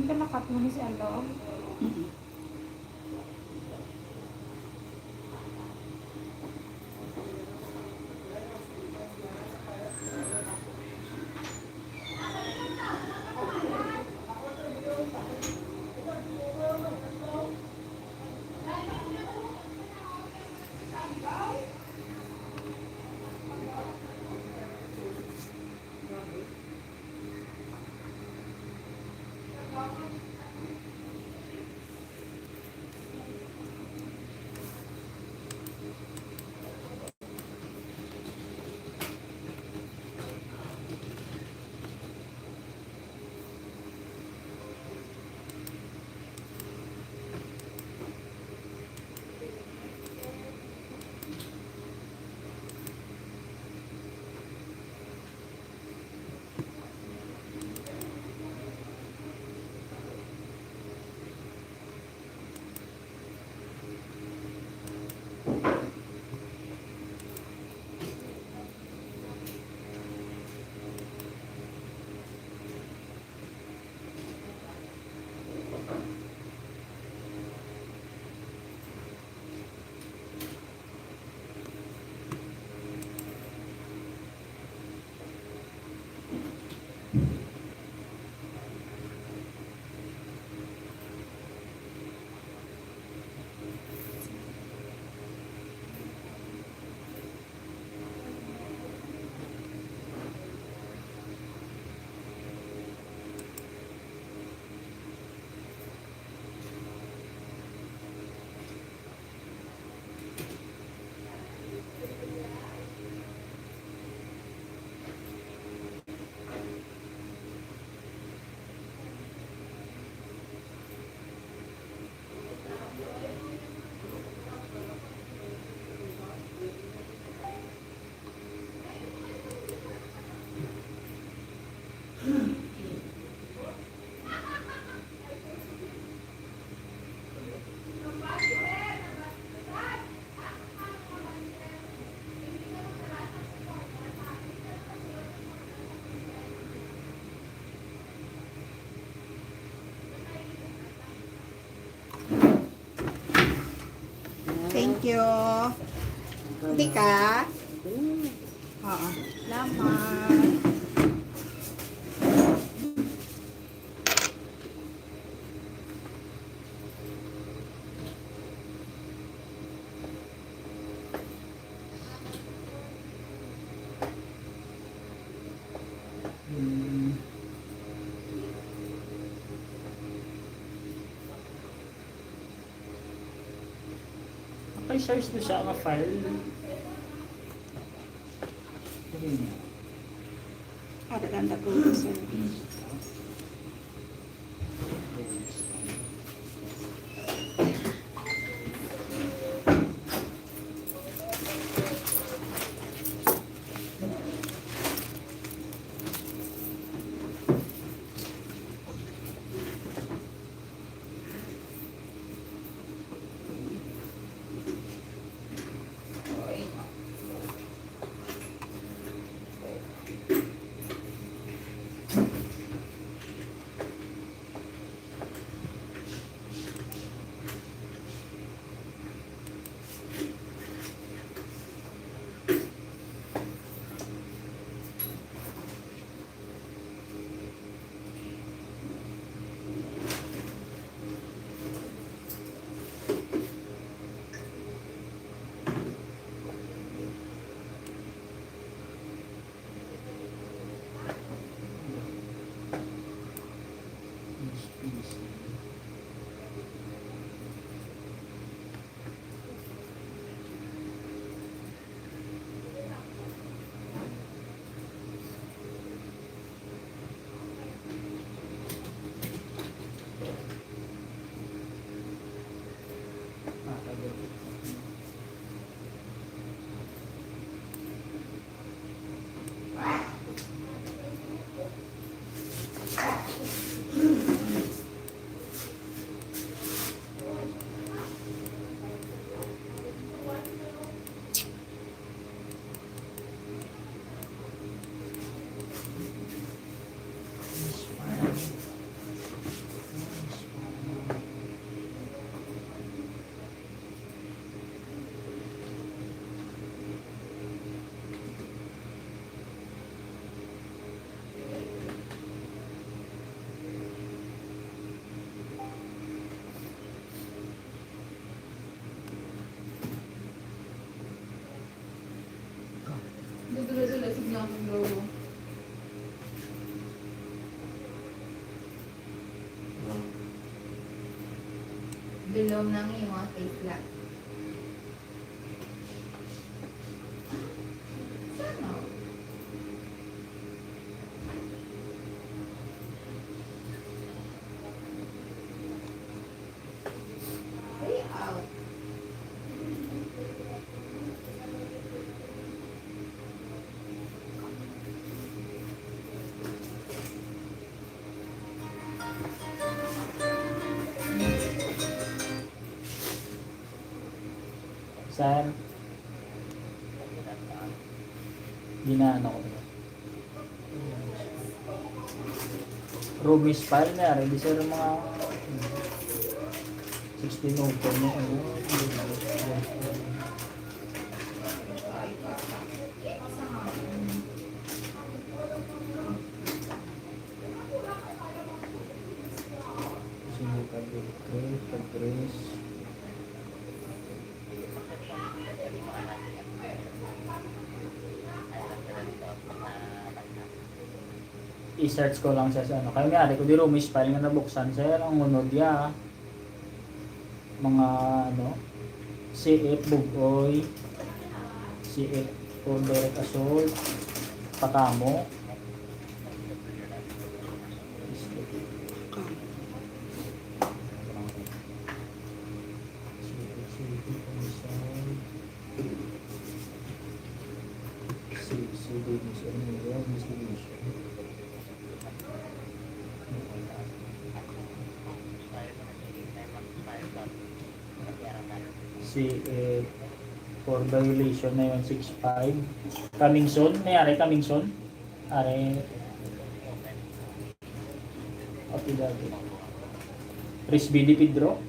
Hindi ka nakat mo ni si Alog. Thank you. Hindi ka? Oo. Salamat. Search mo siya ang file. Ada tanda po, sir. ang dulo. Below ng iyong mga face lock. Sana. Way out. Sir, ginaano ko na. Ruby file na rin. Di sir mga 16 open mo. Ano? Sinukat dito. Pag-press. I-search ko lang siya sa ano. Kaya may ko di Rumis file nga nabuksan. Sir, ang unod ya. Mga ano. CF Bugoy. CF for direct assault. Pakamo. Si for violation na yun 6.5 coming soon, mayari coming soon are apilado Risbidi Pedro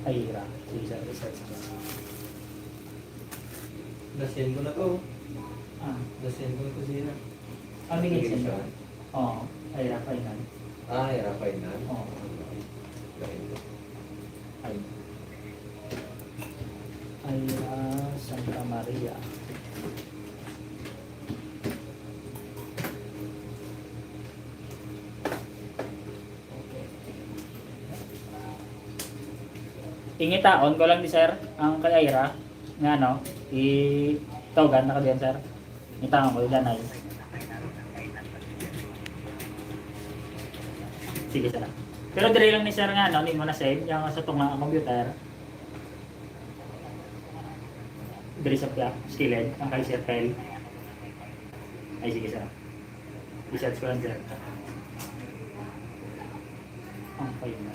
Ayra isa research ko Nasend ko na to. ah Nasend ko na to sila. may ginsan ko oo Ayra final Ah, hirapay na. oo ay Ayra Santa Maria ingitaon ko lang di sir ang kay Ayra nga ano tawagan na ka diyan sir ingitaon ko ilanay sige sir pero dire lang ni sir nga ano ni mo na save yung sa tunga computer dire sa pia skilled ang kay sir file ay sige sir i-search ko lang sir ang file na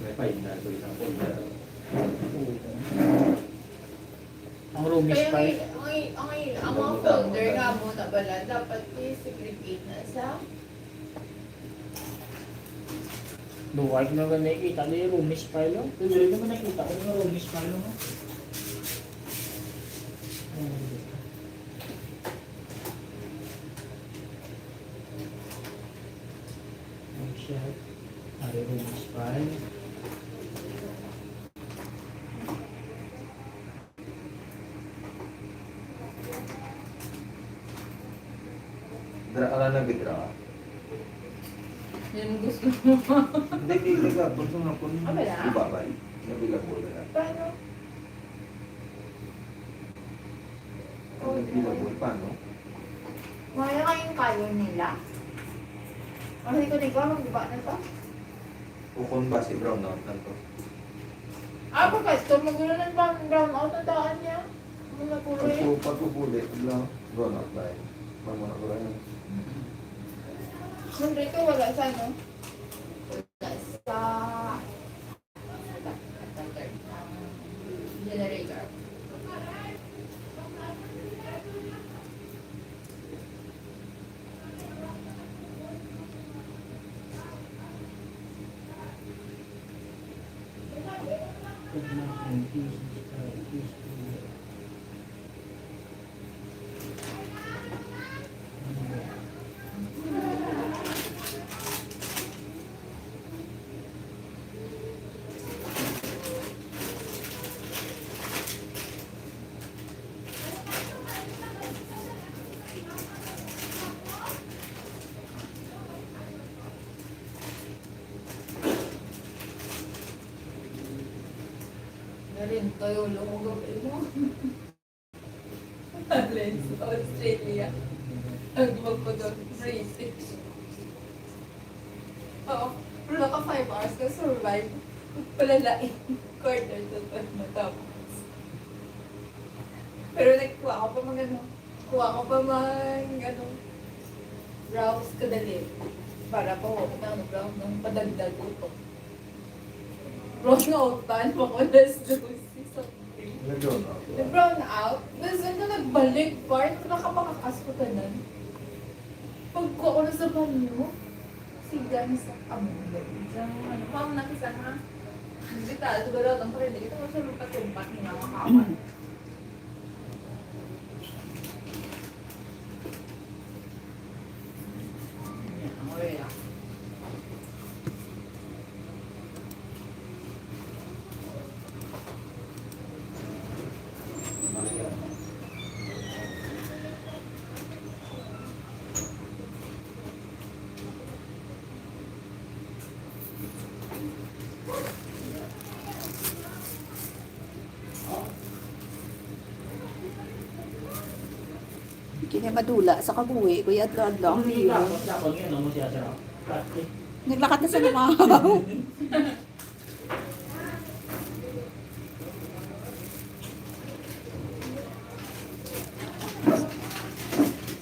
May file na ito isang folder. ang Rumis Kaya file ang mga folder nga mo na bala, dapat i-segregate na sa Duwag na ba nakikita na yung Rumis file mo? Tuloy naman nakita ko yung Rumis file mo. Ang siya. Ari Rumis file. Ala na bidra. Yan gusto mo. Hindi, hindi ka. Pag nga po, Ah, wala? ibabay. Nabilang mo na. Paano? Nabilang mo, paano? Maya kayong kayo nila. Kasi ko ikaw, magbiba na to. Ukon ba si Brown out na to? Ah, bakit? So, magulo ng brown out na daan niya. Mga puro eh. Pagpupuli, lang. Brown out ba yun? Mamuna ko lang yun. Nung rito, wala sa ano? Wala sa... generator. Rin, tayo lang mo gawin mo. Lens, Australia. Ang magpagod, British. Oo, pero naka 5 hours ka survive. Palalain, quarter to 12 matapos. Pero nagkuha ko pa ano, kuha ko pa ano, browse kadali. Para po, browse ng padagdag ko. Brown out pa, ako alas 12 something. Nag-brown out. Nag-brown out, tapos ano nagbalik part, nakapakakas ko ka nun. Pagkuha ko na sa banyo, sigan sa amulan. Ano pa, ang nakisa na. Hindi ta, siguro itong parili, ito ko sa lupa-tumpat ni mga kawan. Kini madula sa kabuhi, kuya adlaw ang Hindi ka, liyo. basta ako ngayon, mo siya sa kati. Naglakad na sa lumaw.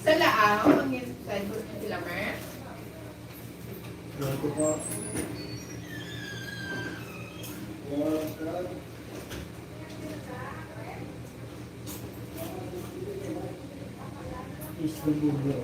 Sa laaw, ang yung side ko ng Pilamer. Doon ko po. Is the video.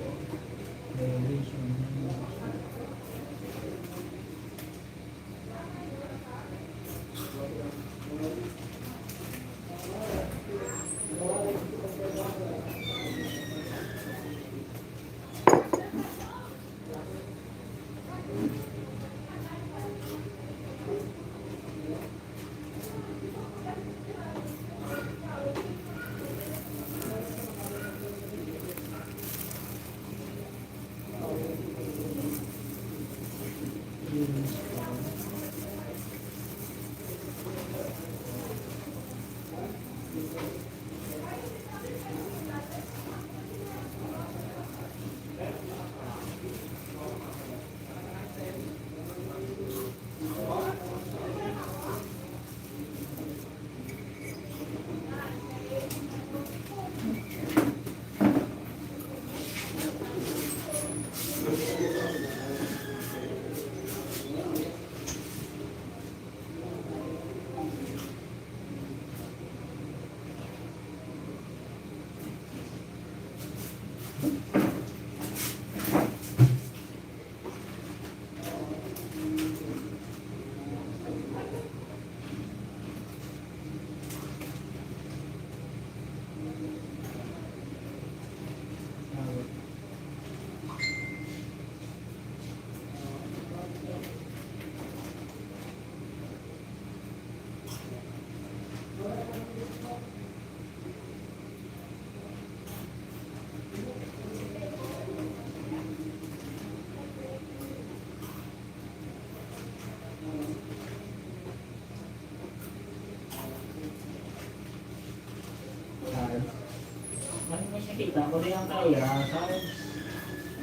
may nakita ko rin ang kaya sa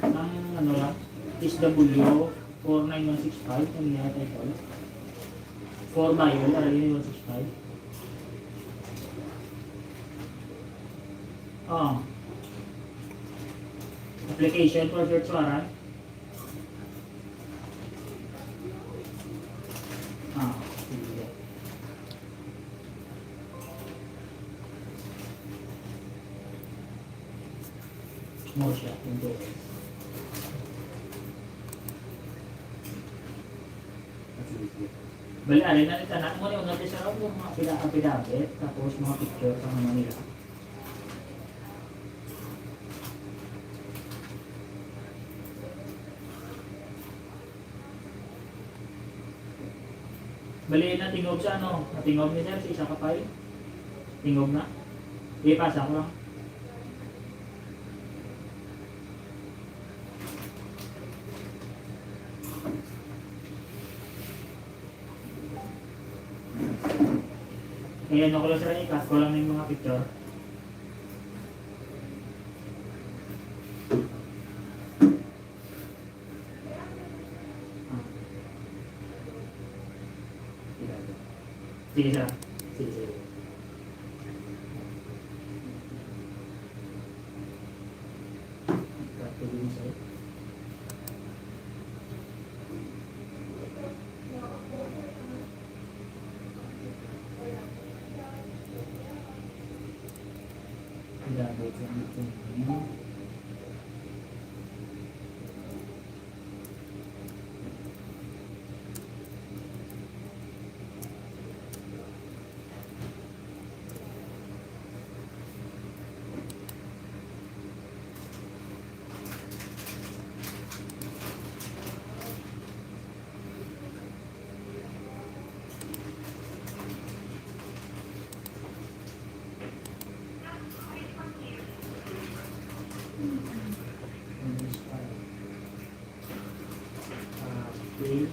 ng ano lang, SW 49165 yung niya title. 4 mile, alin yung 165. Oh. Application for search warrant. Ah, sige. Mo siya, hindi. Bali, alin na nita na. Muna yung natin sa yung mga pila-apidabit, tapos mga picture sa mga nila. Bali, natingog sa ano? Natingog ni Sir, si isa kapay. Tingog na. Ipasa ko lang. Ayan ako lang sir, ikat ko lang yung mga picture. Sige sir. Sige, sige. Ikat ko din sir. Ilagay ko dito ngayon. Okay.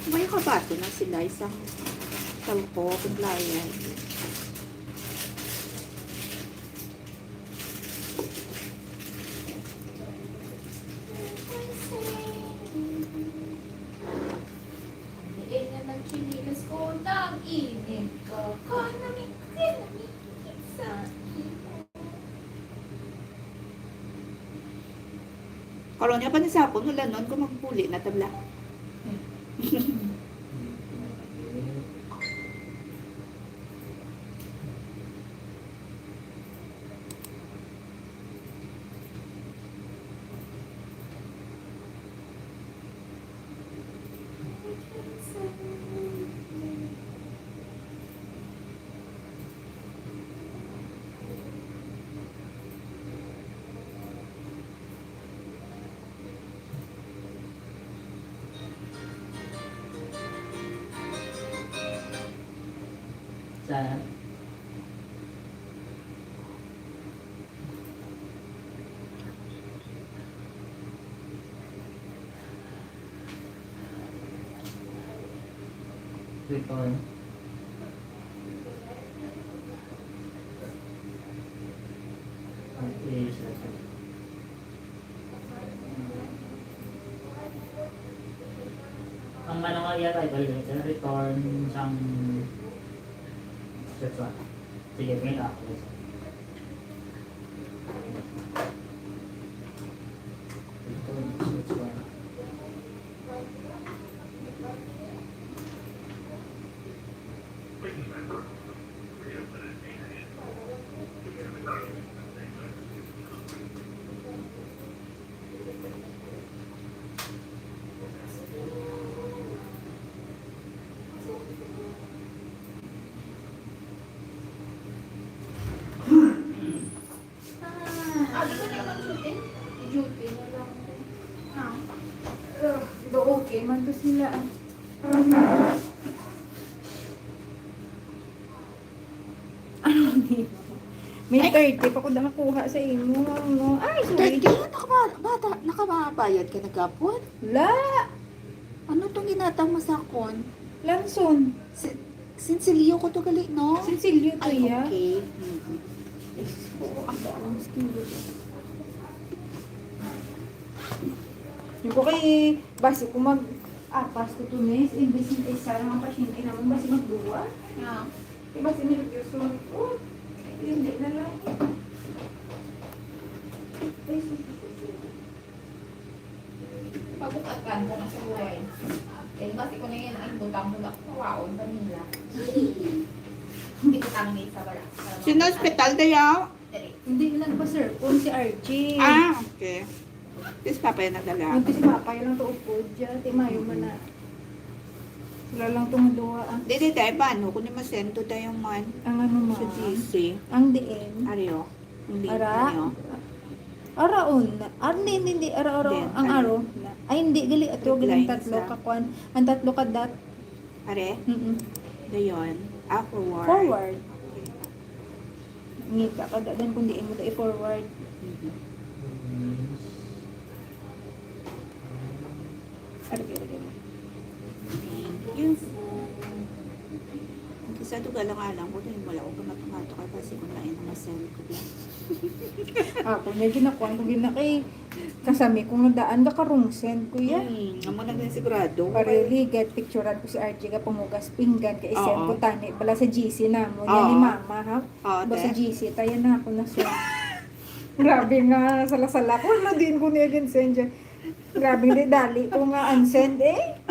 May kabato na sila isang talko, compliant. Liit na ng chinilas ko, nag-init ka. Kanamit sa Karon niya pa ni sapon, wala nun kung magpuli na tabla. Saan? Return. Okay, sir. Ang ano nga yata ito, return sang search one. Sige, may ako. Return search one. Di ko na naman shooting. Duty na lang. Ha? Do okay man to sila. May 30 pa ko nakakuha sa imo. No? Ay, sorry. Nakabayad ka na gapon? La! Ano itong ginatang masakon? Lanson. Sinsilio ko to gali, no? Sinsilyo to Ay, ya. okay. Yung ko kay basi ko apas ko tunis, imbes na isa lang ang pasyente naman, basi magduwa. Yeah. Basi nilagyoso ko. Hindi na lang. Pagkakatan ko na sa buhay. Eh, basi ko na yan ang butang-butak ko. Wow, vanilla. Hindi ko tangi sa wala. Sino hospital dayaw? Hindi nagpa-sir kung si RJ. Ah, okay. This papa yung nagdala. Yung si Papa yung lang to upod dyan. Ti Mayo man na. Sila lang tumuduwa ang Dede tayo ba? Ano? Kung di masento tayo man. ano mo. Sa GC. Ang diin. Ariyo. Hindi. Ara? Ariyo. Araon. Hindi. Ara. Then, Ang ano? aro. Ay, hindi. Gali. Ito, Red galing lines, tatlo ah. kakuan. Ang tatlo ka dat. Are? Dayon. Forward. Forward. Ngita ka dan kung diin mo da i-forward. Mhm. Arge. Thank you. Kasi ito galang-alang ko dahil wala ko pamatumato kay kasi kung lain ang masel ko lang. Ako na ginakuan ko ginakay. Kasami kong nadaan ka karungsen kuya. Amo na din sigurado. Parili, get picturean ko si RJ ka pumugas pinggan ka isend Oo. ko tani bala sa GC na mo. Yan Oo. ni mama ha. Oo, Ba sa te. GC tayo na ako na siya. Grabe nga sala-sala ko na din ko niya din send dyan. Grabe di dali ko nga unsend eh.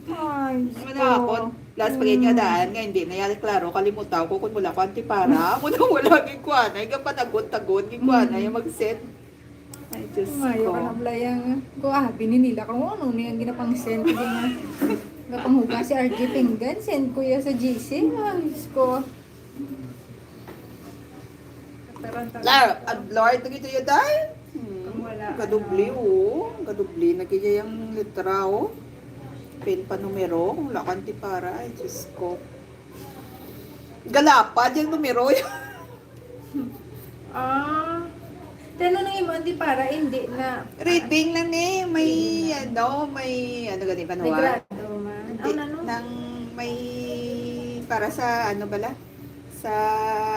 Ay, Ano ako? Last pag nga daan nga hindi na yan klaro kalimutan ko kung wala ko antipara. Ako na wala gikuan ay kapatagon-tagon gikuan ay mag-send. Ay just Mayo ka na ko. blayang. Ko bininila ko ano niya ginapang send ko nga. Napanghuga si RJ pinggan send ko ya sa GC. Ay, Diyos ko. Lord, nagito yun dahil? Wala. Kadubli oh. Kadubli. Nagkaya yung litra oh. Pen pa numero. Kung wala ka antipara. Ay just ko. Galapad yung numero yun. Tano na yung hindi para hindi na Reading lang eh. May ano ganit pa may nawa? grado man. Hindi, Ano? nang may para sa ano bala? Sa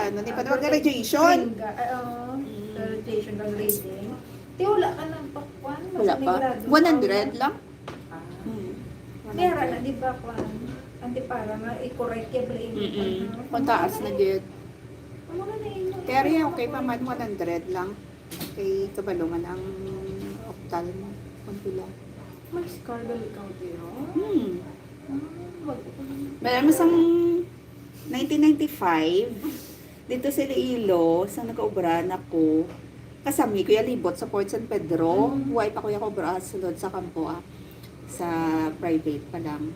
ano ni pa naman graduation. Oo. Graduation ka grading. Di wala ka ng pakwan. Wala pa. 100 lang. Kaya na di ba kwan? Anti para nga i-correct yung blame. Kung taas na dyan. Ano na yun? Kaya rin okay pa man 100 lang. Kay kabalungan ang optal mo. Kuntula. May scar gali ka pero. Wag ko. Meron masang 1995 dito sa Iloilo, sa nag-obra ako. Kasami ko yung libot sa Port San Pedro. Huwag pa ko yung obra sunod sa kampo sa private pa lang.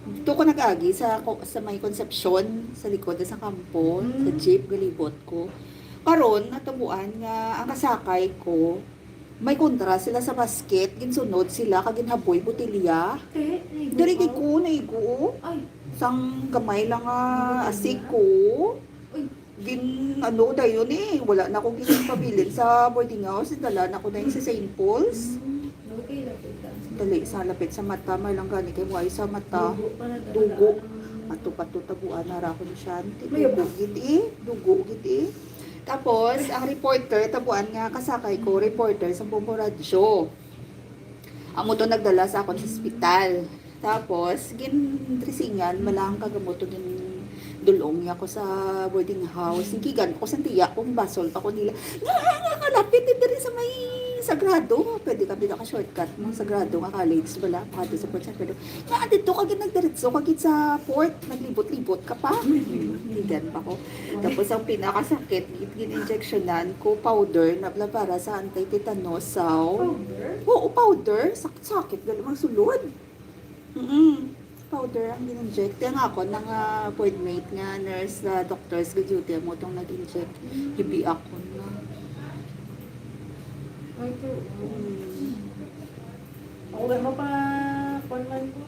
Dito ko nag-agi sa may Concepcion sa likod sa kampo, sa jeep galibot ko. Karon natubuan nga ang kasakay ko may kontra sila sa basket, ginsunod sila kaginhaboy botilya. Diri kay ko naigo. Ay. Sang gamay lang nga asik ko. Gin ano dayon eh, wala na akong ginpabilin sa boarding house, dala na ko na yung sa St. Paul's. Okay, lapitan. Dali sa lapit sa mata, may lang gani kay muay sa mata. Dugo pa na Dugo. Ato tabuan na ra ko ni Shanti. Dugo gid eh. Tapos ang reporter tabuan nga kasakay ko, reporter sa Bombo Radyo. Amo to nagdala sa akon sa ospital. Tapos gin drisingan malang kagamot to gin dulong niya ko sa boarding house. Gigan ko sa tiya kung basol pa ko nila. Nakalapit din sa may Sagrado. Pwede ka ka shortcut mo Sagrado nga college bala pa sa Port San Pedro. Ya dito ka gid nagdiretso ka gid sa port, naglibot-libot ka pa. Gigan pa ko. Tapos ang pinakasakit gin-injectionan ko powder na para sa anti-tetanus. Oo, powder. Sakit-sakit galing ang sulod. Powder ang gin-inject. Kaya nga ako, nang appointment nga nurse na doctors, duty mo itong nag-inject. Hibi ako na. Ay, true. Hmm. Ako ba mapa-conman ko?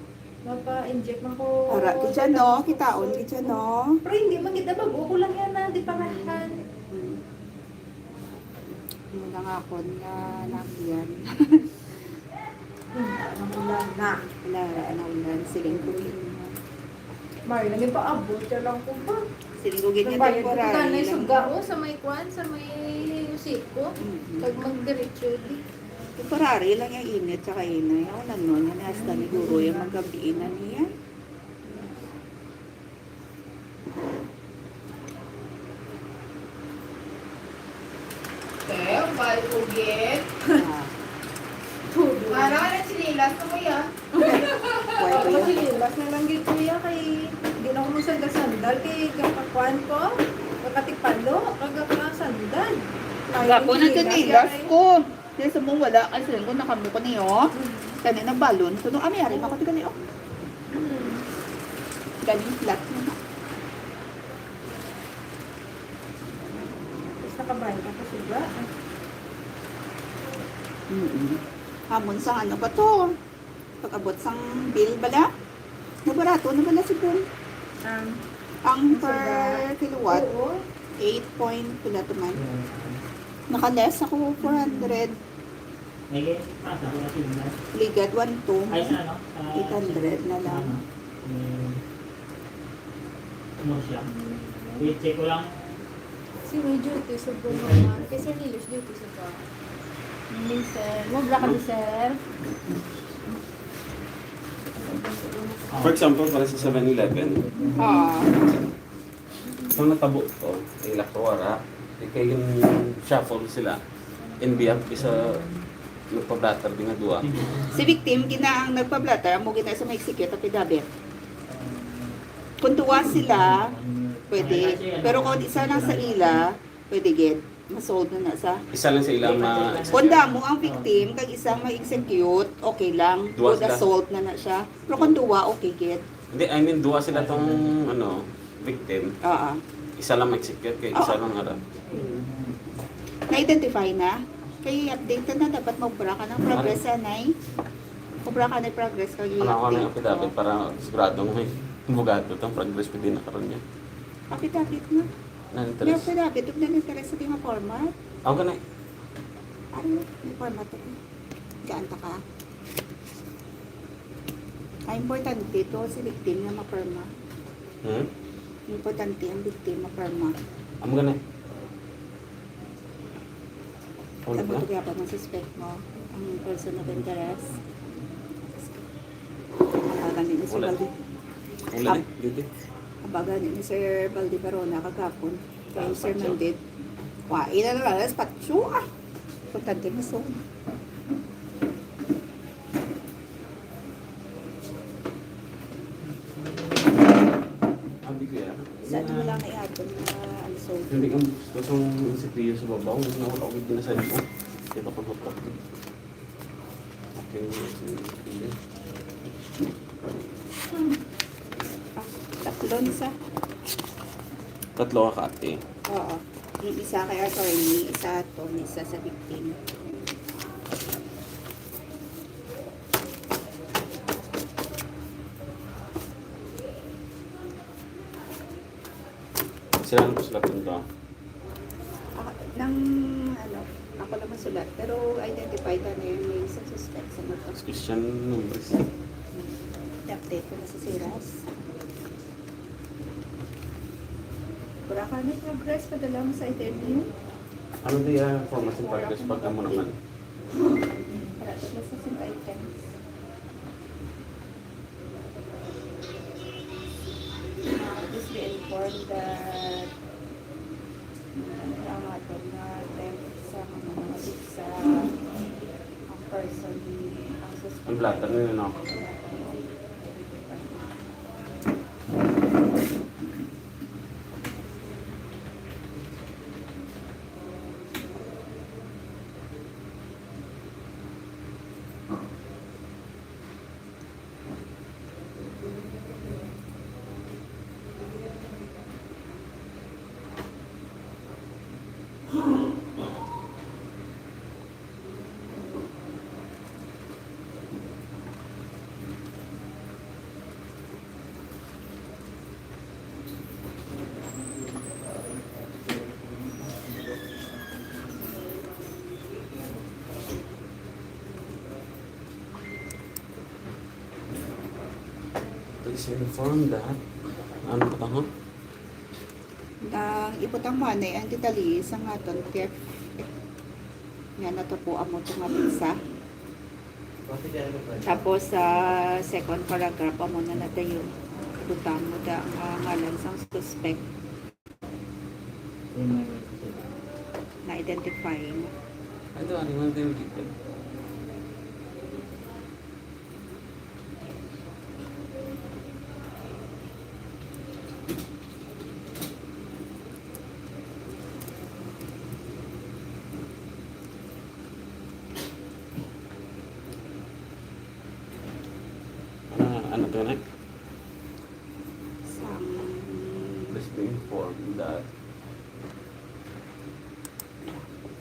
Mapa-inject man ko. Para kita no, kitaon kita no. Pero hindi man kita bago ko lang yan na, di parahan. Muna nga ako na nakyan. Ang ulan na. Wala na ulan. Siling ko Mari, lagi pa abot. Siya lang ko ba? Siling ko ganyan Nagbayad ko temporary tanay lang. suga o sa may kwan, sa may usiko. Mm. Pag mag-diretso di. Temporary lang yung init tsaka inay. Ako lang nun, yan hasta ni Guro yung magkabiinan niya. Eh, bal ugit. Ah, Tudo. Para ka ng sinilas na mo yan. why Ako ba kasi yan? lilas na lang gid kuya kay di na ako sandal kay kakakwan ko. Kakatipalo, kagaka-sandal. Ako na kanilas ko. Dahil sa mong wala, kasi ko nakamu ko niyo. Kanina balon. Kuno ami ari ako tigali oh. Galing flat na. Tapos nakabayad ako suga. Hamon sa ano ba to? Pag-abot sang bill bala? Nabarato na bala si Boom? Ang per kilowatt, Oo. 8 point pila to man. Naka-less ako 400. May pasa ko na signal. Ligat 1 to. Ay, sa ano? 800 na lang. Ano siya? I-check ko lang. Si may duty sa bumaman. Kasi nilos duty sa ba. Sir. Mabla ka di, sir. For example, para sa 7-Eleven, Ah, kung natabo to, ay lakwara, kaya yung shuffle sila, NBF, isa nagpa-blatter din nga duwa. si victim gina ang nagpa-blatter mo gina sa may execute at pidabit. Kung tuwa sila, pwede. Pero kung isa lang sa ila, pwede get. Masold na sa. Isa lang sa ilang Kung damo ang victim, kag isang ma-execute, okay lang. Duwa Good sila. assault na siya. Pero kung duwa, okay get. Hindi, I mean, duwa sila tong ano, victim. Oo. Isa lang ma-execute, kaya isa lang harap. Na-identify na. Kaya i-update na dapat magbra ka ng progress anay. Magbra ka ng progress kag Ano ako na yung i-update. dapat para sigurado may bugado itong progress pwede na karoon niya. Kapit-kapit na. May Na-interest. kapit-kapit. Huwag na interest sa mga format. Ako ka na Ano? May format ako. Gaanta ka. Ang importante ito si victim na ma-forma. Importante ang victim ma-forma. Amo ka na. Ulit Sabi na? ko kaya pa ng suspect mo, ang person of interest. Abagan ni Sir Ulit. Baldi. Ulit na, dito. Abagan ni Sir Baldi Barona kagapon. Kay Sir Mandit. Wah, ina na lang, patso ah. Importante mo so. Sabi ko yan. Saan mo lang i-add na ano so. Hindi kang gusto kong si Pio sa babaw. Gusto na ako din sa iyo. Di ba kung haprak? Okay. Tatlon sa. Tatlo ka ate. Oo. Yung isa kay attorney, isa to, isa sa victim. Sila na po sila punta. Nang ano, ako naman sulat, pero identified na yun may isang suspect sa motor. Christian numbers. I-update ko na sa Siras. Pura ka na progress, padala mo sa interview. Ano di yan? Formas in progress pag mo naman. Para sa some items. Just be informed that ang ato na attempt sa mga sa ang person ang suspect. Ang blatter nila no? is informed that ano pa tango? Ang iputang manay ang titali sa nga ton kef. Nga na to po amo itong nga pizza. Tapos sa second paragraph amo na natin yung butang mo da ang ngalan sa suspect na identify mo. Ito, ano man tayo dito? Ano to na? Sang Please be informed that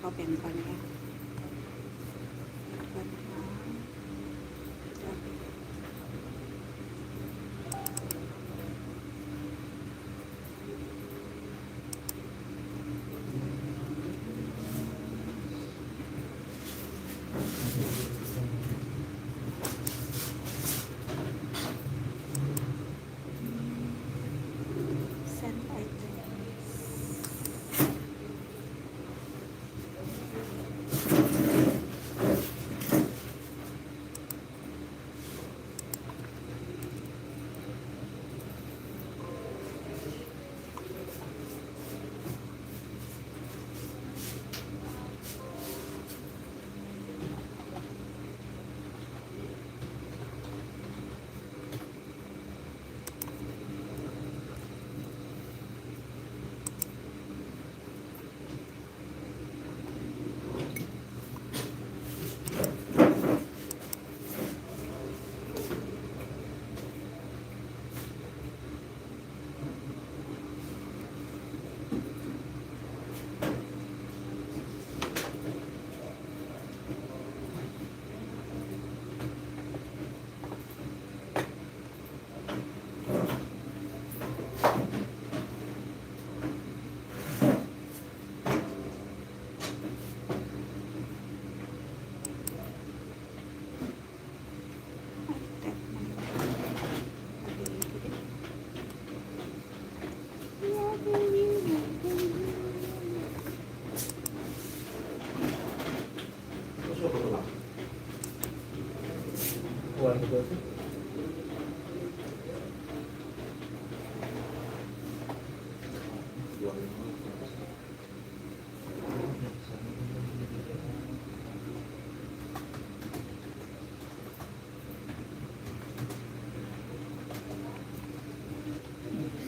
open pa niya. Send items.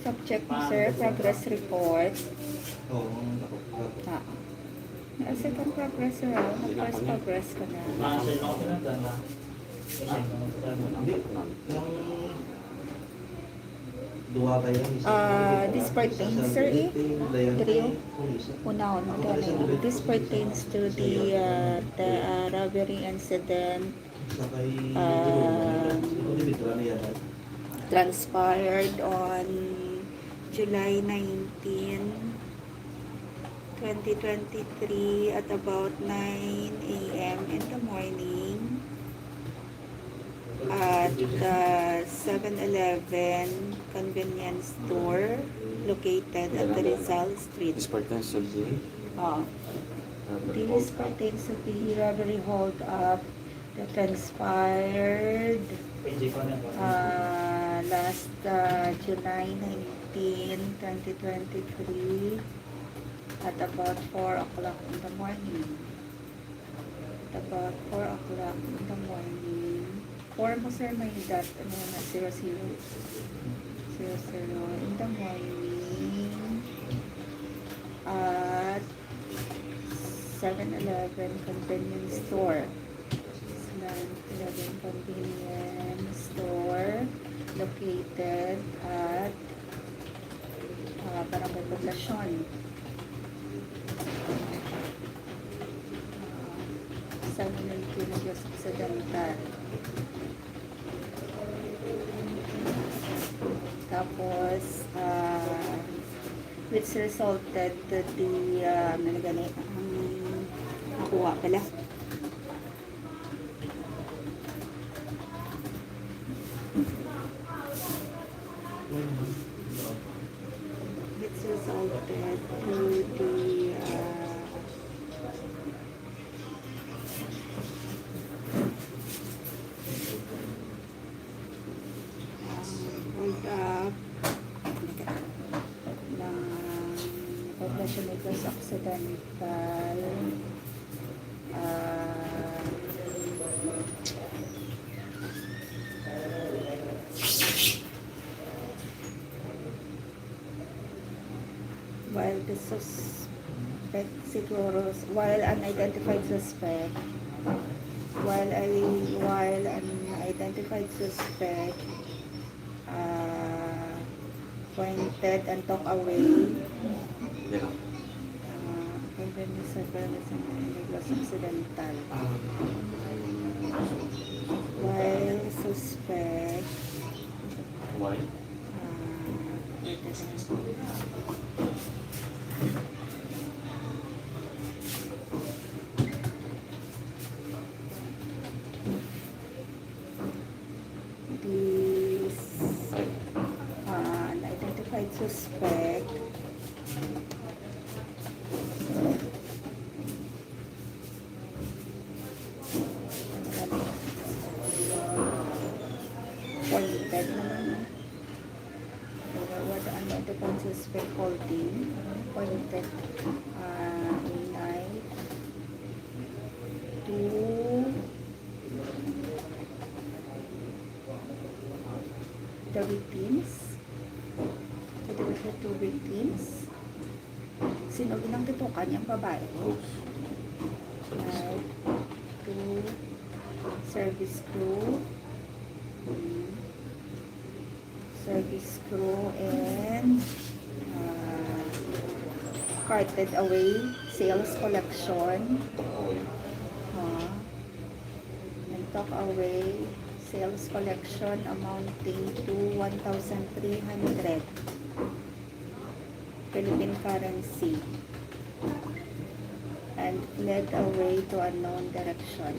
Subject mo, sir, progress report. Ah. Second progress raw, first progress ka na. Nasa ako pinagdala. This pertains, sir, Trio. Unahon mo doon. This pertains to the robbery incident transpired on July 19, 2023 at about 9 a.m. in the morning at the 7-Eleven convenience store located at the Rizal Street. this pertains to the This pertains to the robbery hold up that transpired last July 19, 2023 at about 4 o'clock in the morning. At about 4 o'clock in the morning. 4 mo, sir, may dot, ano na, 00. 00 in the morning at 7-Eleven convenience store. 7-Eleven convenience store located at Barangay Poblacion. San Miguel Medios Occidental. Tapos, which resulted to the, nakuha pala. dental, ah, while the suspect siguro, while unidentified suspect, while unidentified suspect pointed and talk away, Yan o. and then the surveillance and negligence accidental. While suspect Why? wait a second. This Ay. unidentified suspect pointed naman. What the unidentified suspect holding pointed a knife to the victims. Pwede ba siya two victims? Sino bilang dito? Kanyang babae. Oops. Right. Two service crew. Service crew and carted away sales collection. Okay. And took away sales collection amounting to 1,300 Philippine currency and fled away to unknown direction.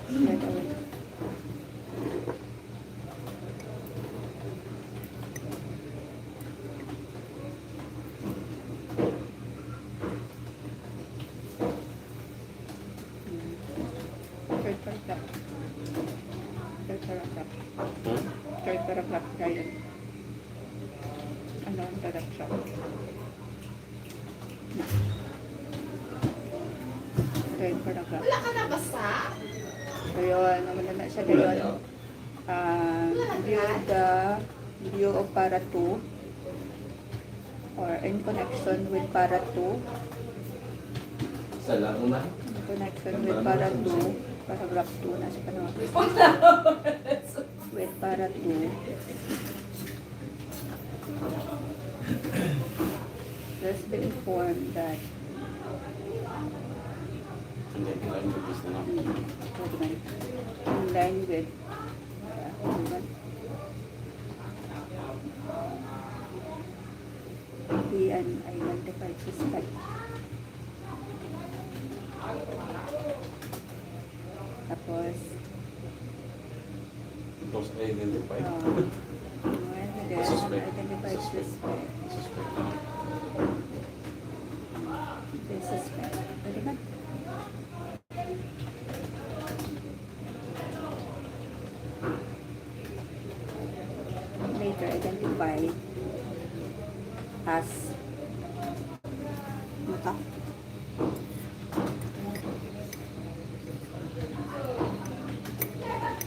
Fled away. Third paragraph. Third paragraph. Hmm? Third paragraph dahil ano ang direction. Na. Third paragraph. Wala ka nabasa? So yun, naman na siya ngayon. View of para 2 or in connection with para 2. Sa lang una. In connection with para 2. Paragraph 2 na siya pa naman. With para 2. Let's be informed that Hindi, kailangan mo gusto na. in line with the unidentified suspect. Tapos, Those identified. unidentified suspect. Suspect. The suspect. Pwede ba? Later identified as mata.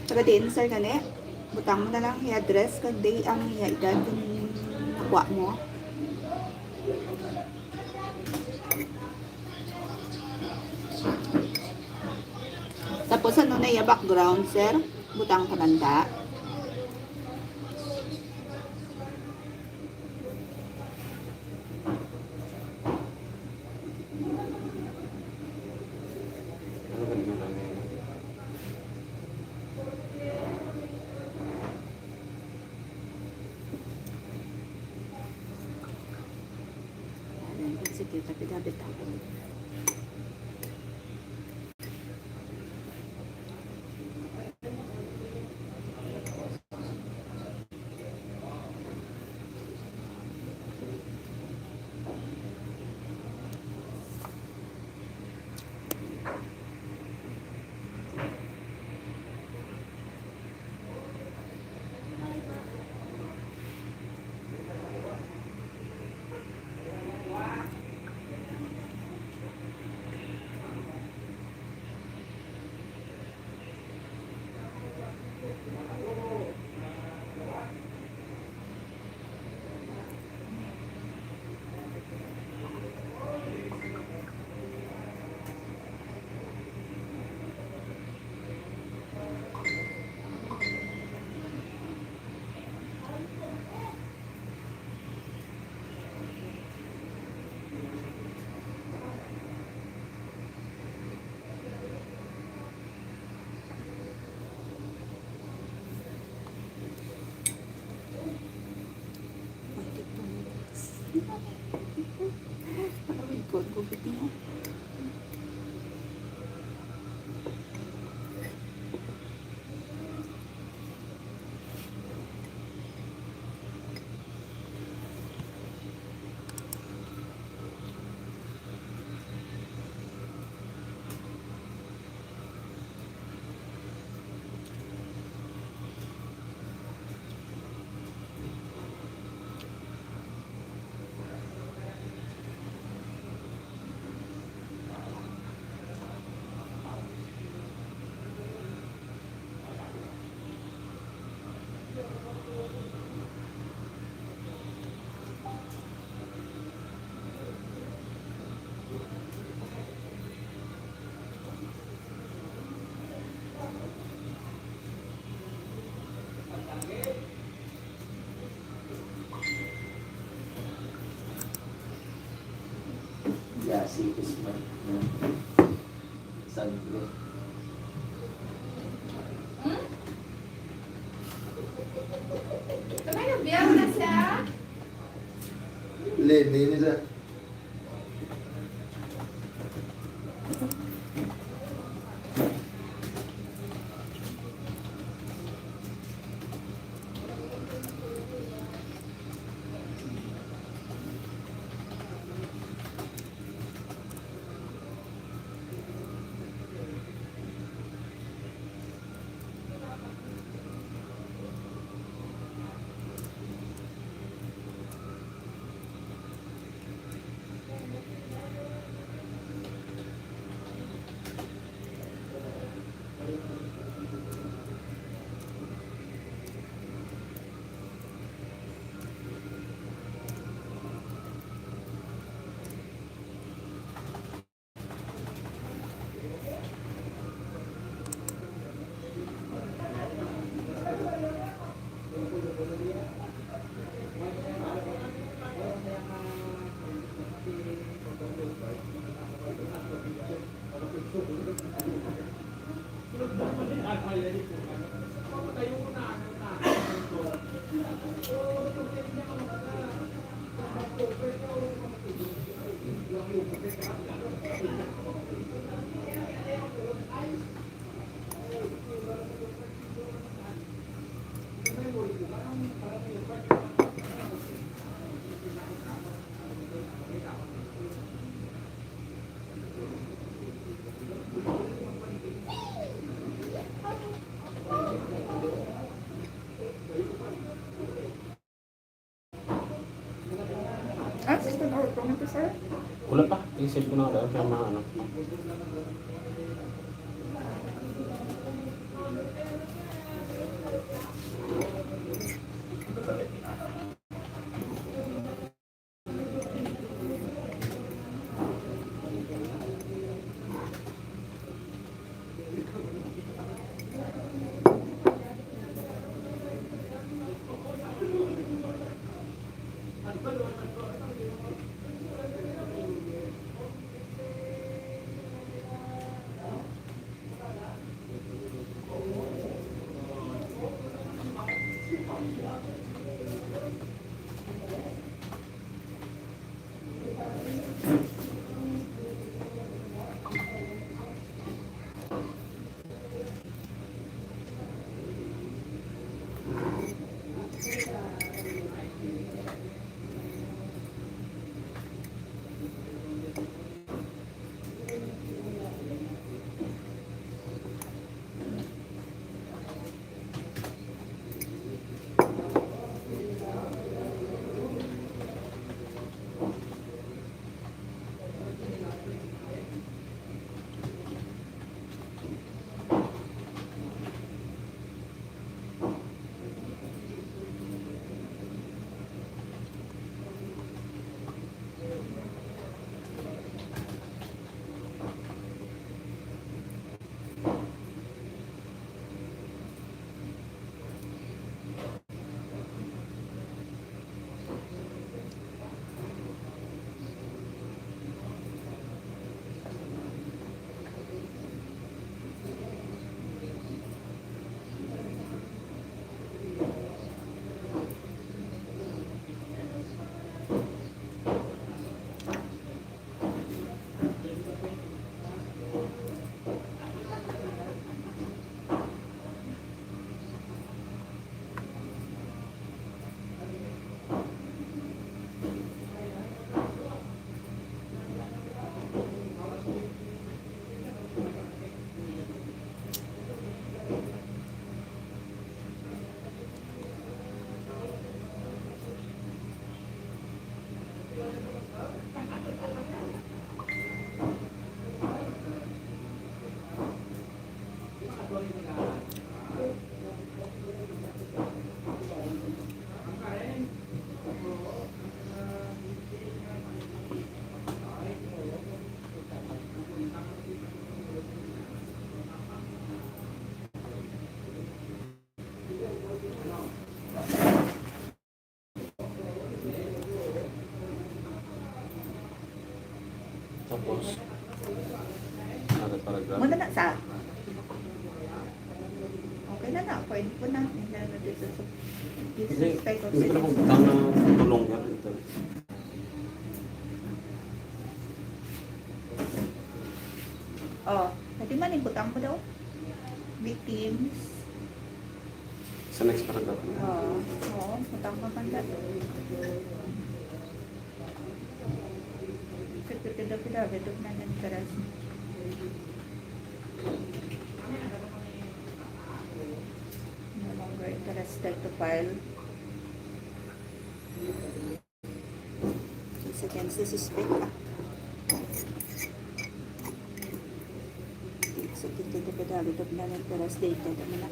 Taga din, sir, gani. Butang mo na lang i-address kag day ang i-edad kung nakuha mo. Tapos ano na yung background, sir? Butang pananda. Ano ba nila na yun? Sige, tapi dapat ako. Ikot mo. Diabetes man. Sangre. Tumayo, biyaw na siya. Leni nila. Ah, system out ko nito, sir. Wala pa. Isip ko na dahil kaya mga ano. Tapos, para paragraph. Muna na sa. Okay na na. Pwede ko na. Hindi na dito sa Hindi, disrespect of hindi ko na kung citizens. tama tulong ka ito. Oh, pwede man ibutang ko daw. Victims. Sa next paragraph na. Oo, butang ka man daw. Affidavit of non-interest. No longer interested to file. Case against the suspect. Submitted the affidavit of non-interest dated. Ano na?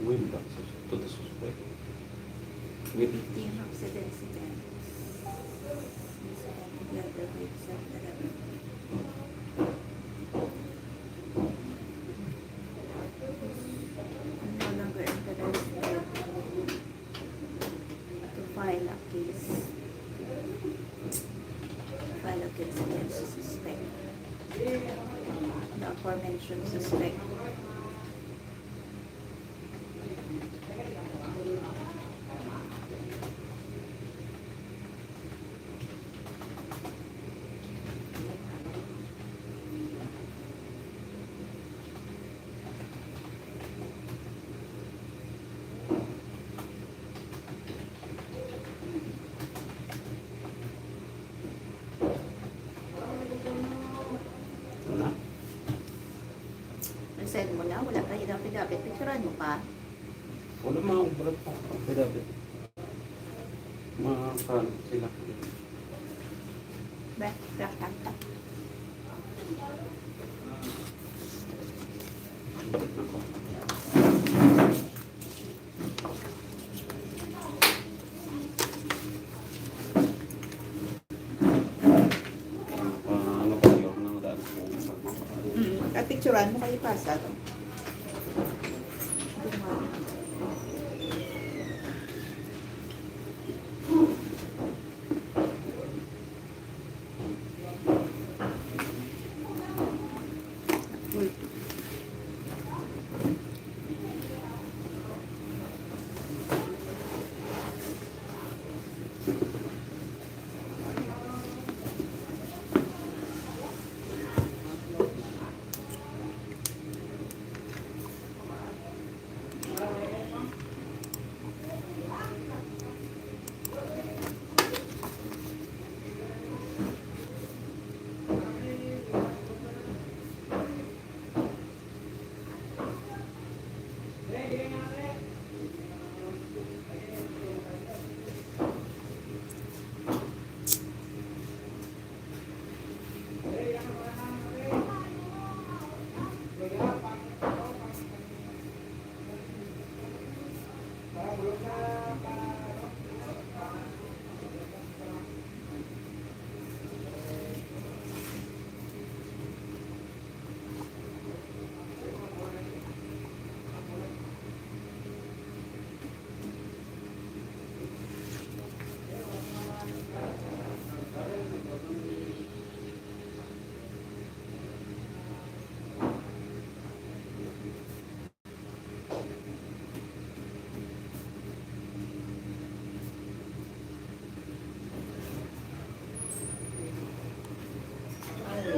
Will back to the suspect. With Victim of said incident. Incident together with self-therapy. No longer interested to file a case. File a case against the suspect. The aforementioned suspect. na. Send mo na, wala ka hidapit-dapit. Picturean mo pa. Wala mga ubrad pa. Dapat. Mga kan sila. Ba, praktak. Balik na ko. Ano pa yun? Nang daan ko. At picturean mo kayo pasa.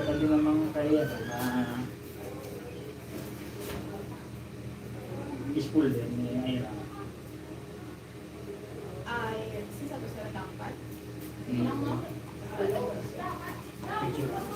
Pwede namang kaya na school din. Ayun na. Ay, sisa to sa dapat. Hmm. Ilang mo? Picture.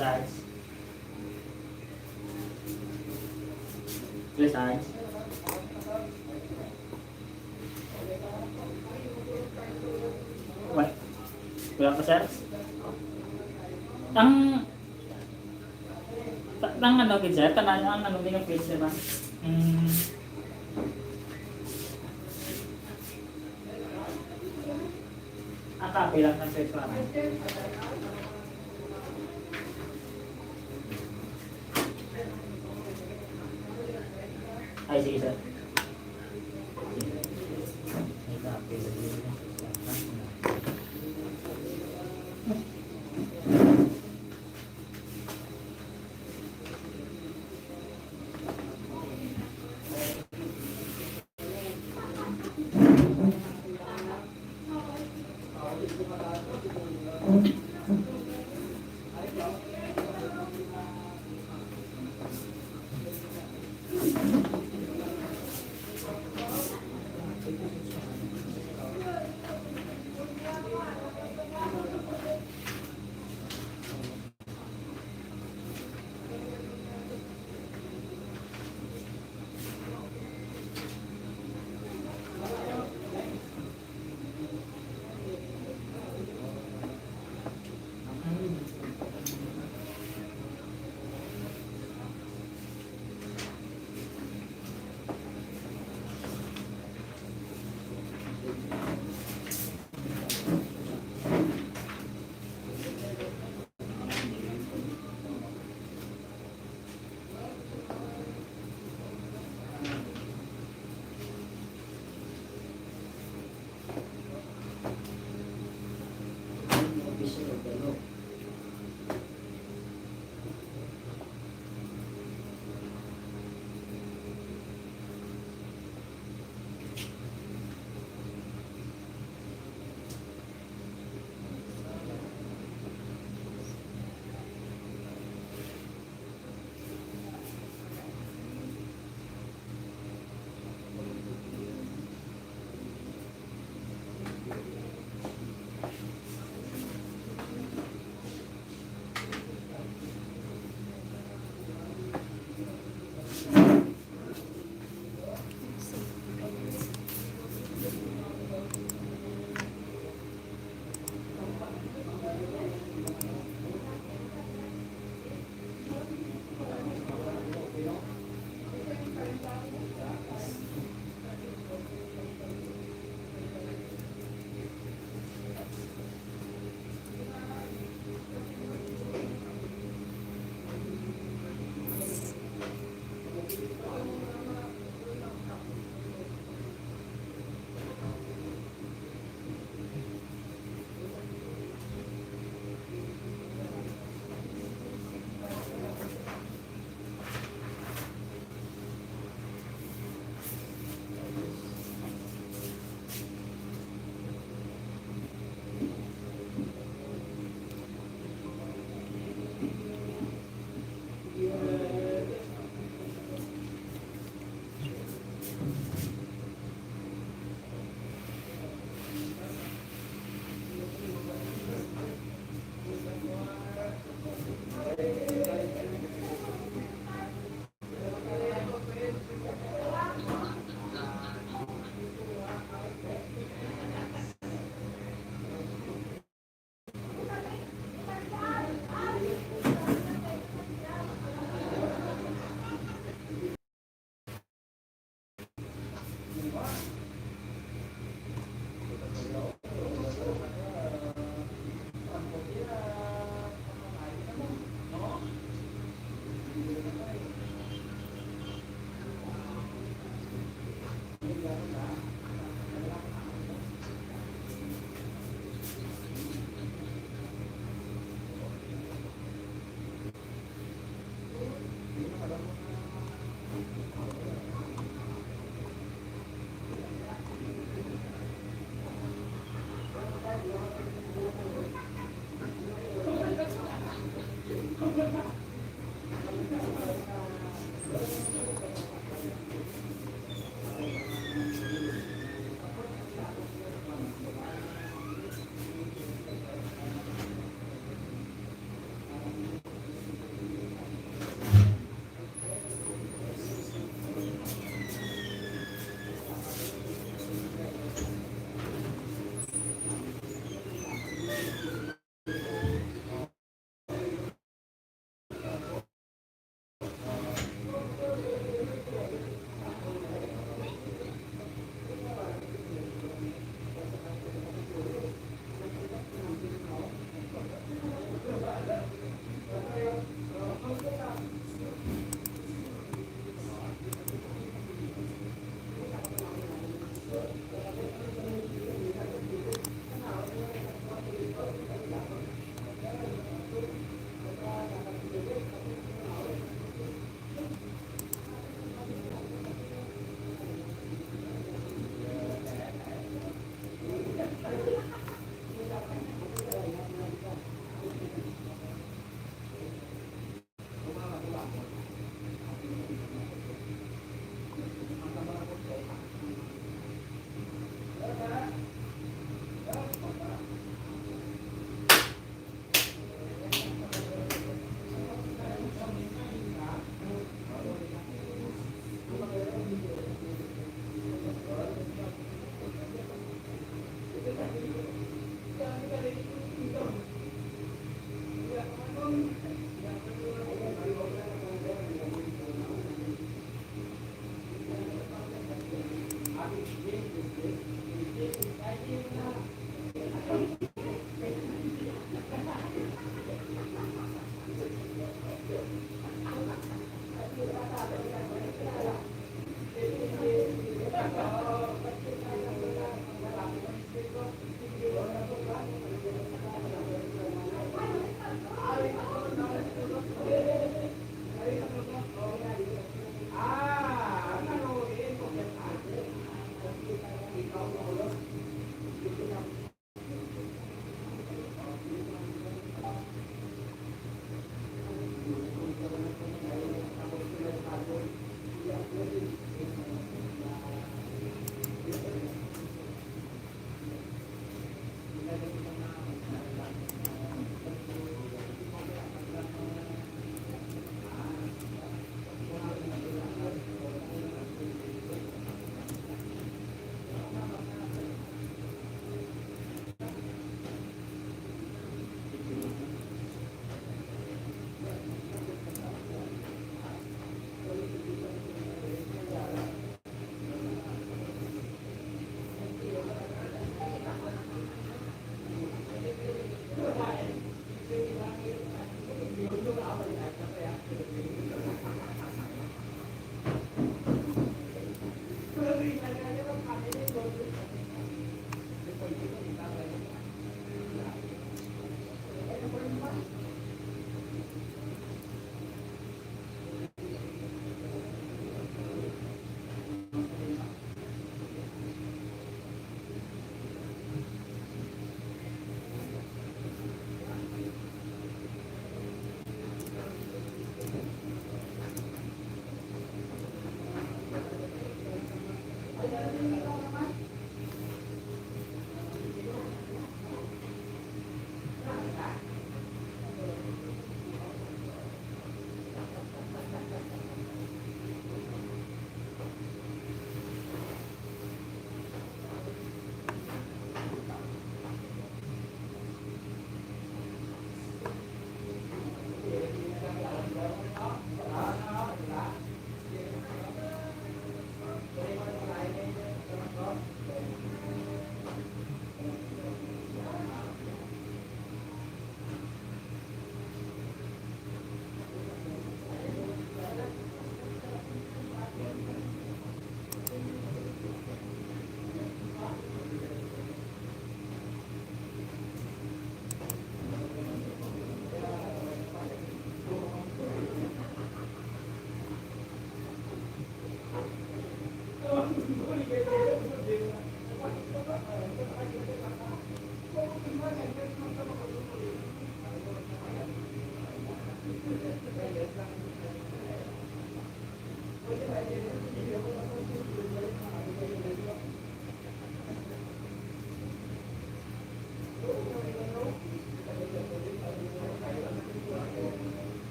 Size. Three sides. Wait. Wala pa, sir? Ang ano gid sir, tanan ang ano din ang page sir ba? Ang copy lang ng page pa. Ay, sige sir. May copy sa dito.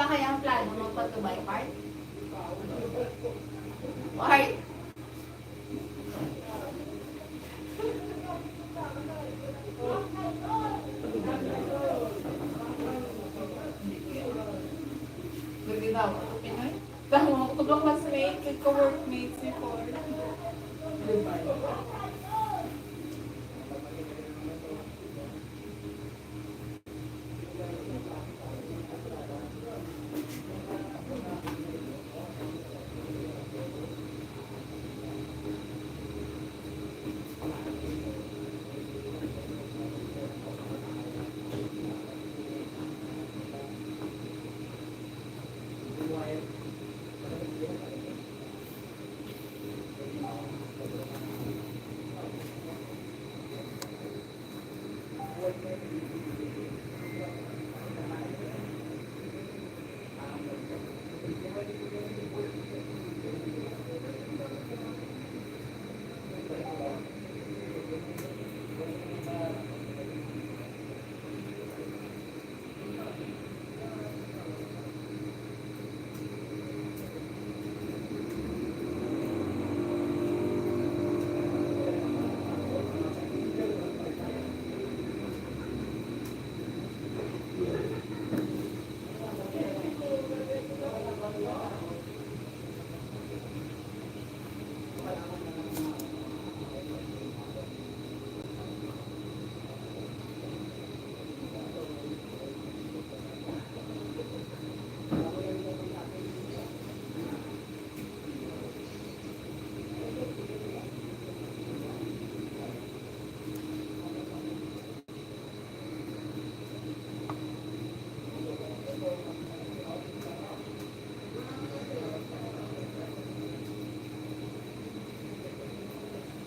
ba kaya ang plano mo pag-Dubai part? Part? Hindi daw ako Pinoy. Tama ako, classmate, ko-workmates before. Dubai.